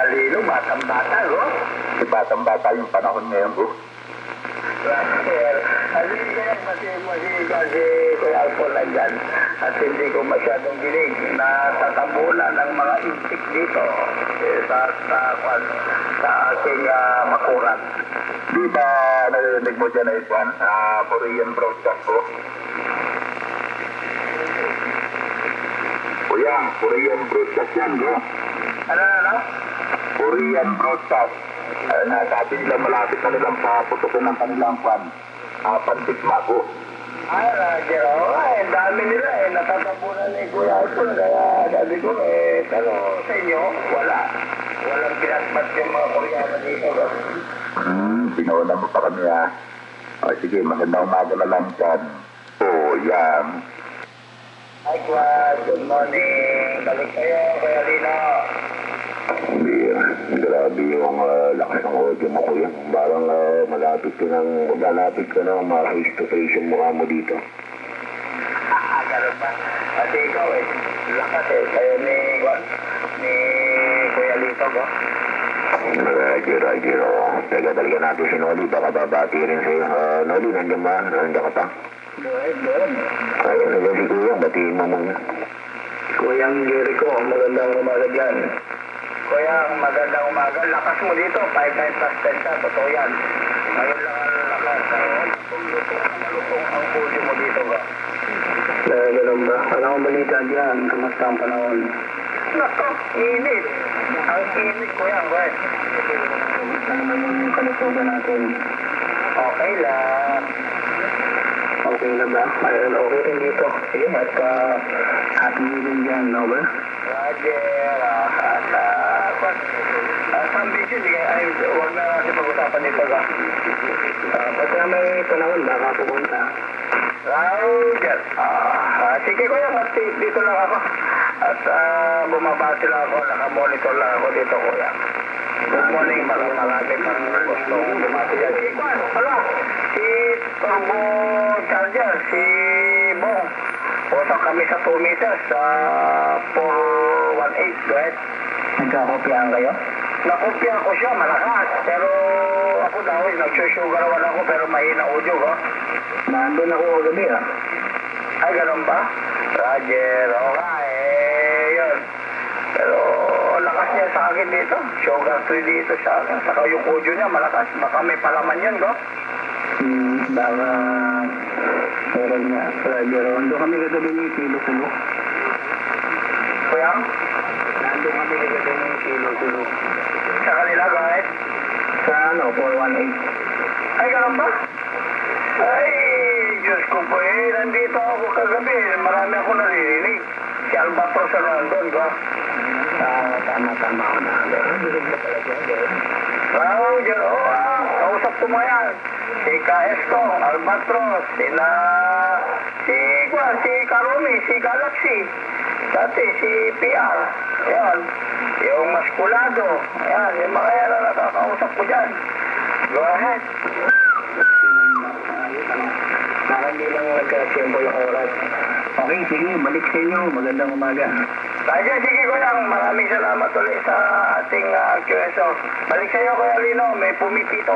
Alino, batang-bata, no? Si batang-bata yung panahon ngayon, bro. Sir, alin kaya kasi Kuya Alfon na dyan at hindi ko masyadong dinig na tatabunan ng mga intik dito sa aking makuran. Di ba narinig mo dyan, Edwan, sa Korean broadcast ko? Kuya, Korean broadcast yan, bro. Ano? Korean broadcast. Sabi nila malapit na nilang paputukin ng kanilang pantikma ko. Ay, Roger, ang dami nila natatabunan ni Kuya Alfon, kaya sabi ko, pero sa inyo, walang pinasmat yung mga Koreano dito. Pinauna mo pa kami, ha? O, sige, magandang umaga na lang dyan. Yan. Hi, Kuya, good morning. Balik kayo, Kuya Lino. Grabe yung lakas ng audio mo, kuya. Parang malapit ka na ma-face to face yung mukha mo dito. Ganun ba? Kasi ikaw lakas kayo ni Kuya Lito ko. Roger. Teka, talaga natin si Noli. Baka babati rin sa'yo. Noli, nandiyan ba? Nandiyan ka pa? Doon. Ayun, nandiyan si Kuya. Batiin mo muna. Kuyang Jericho, magandang umaga dyan. Kuya, magandang umaga. Lakas mo dito, 5-9 plus 10 ka, totoo yan. Ngayon lang ang lakas. Malutong ang audio mo dito ba? Ganun ba? Wala akong balita dyan. Kamusta ang panahon? Nako, init. Ang init, kuya. Kamusta naman yung kalusugan natin? Okay lang. Okay na ba? Ayun, okay rin dito. Sige, at happy new year dyan, no ba? Roger, sa ambition, huwag na natin pag-usapan dito ba? Pagka may panahon, baka pupunta. Roger, sige kuya, dito lang ako. At bumabati lang ako, nakamonitor lang ako dito kuya. Good morning, marami pang gustong bumati dyan. Si Kwan, si Turbo Charger, si Bong. Usap kami sa 2 meters sa 418, go ahead. Nagkakopyahan kayo? Nakopya ko siya, malakas. Pero ako daw, nagsusugaran ako pero mahina audio ko. Nandun ako kagabi Ay, ganun ba? Roger, okay, yun. Pero lakas niya sa akin dito. Sugar free dito sa akin. Saka yung audio niya malakas. Baka may palaman yun, go? Baka meron nga. Roger, doon kami kagabi ni Kilo Sulo. Kuya? Nandun kami kagabi ni Kilo Sulo. Sa kanila, guys? Sa 418. Ay, ganun ba? Ay, Diyos ko po nandito ako kagabi. Marami ako naririnig. Si Albatros na nandun, go? Tama ako na. Bilig na pala dyan. Roger, kausap ko mo yan. Si Kaesto, Albatros, si Karumi, si Galaxy, dati si PR, yan, yung Maskulado, yan, yung mga yan na nakakausap ko dyan. Go ahead. Baka hindi lang nagkasimpo yung oras. Okay, sige, balik sa inyo. Magandang umaga. Kaya sige ko lang. Maraming salamat ulit sa ating QSO. Balik sa iyo, Kuya Lino. May pumipito.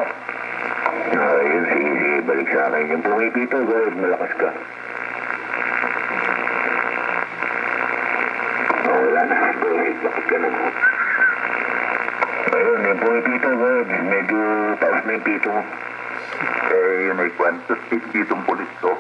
Yun, sige, balik sa akin. Yung pumipito, good, malakas ka. Wala na, good, bakit ka na mo? Ayun, yung pumipito, good, medyo taas na yung pito mo. May kwento, pitong pulis to.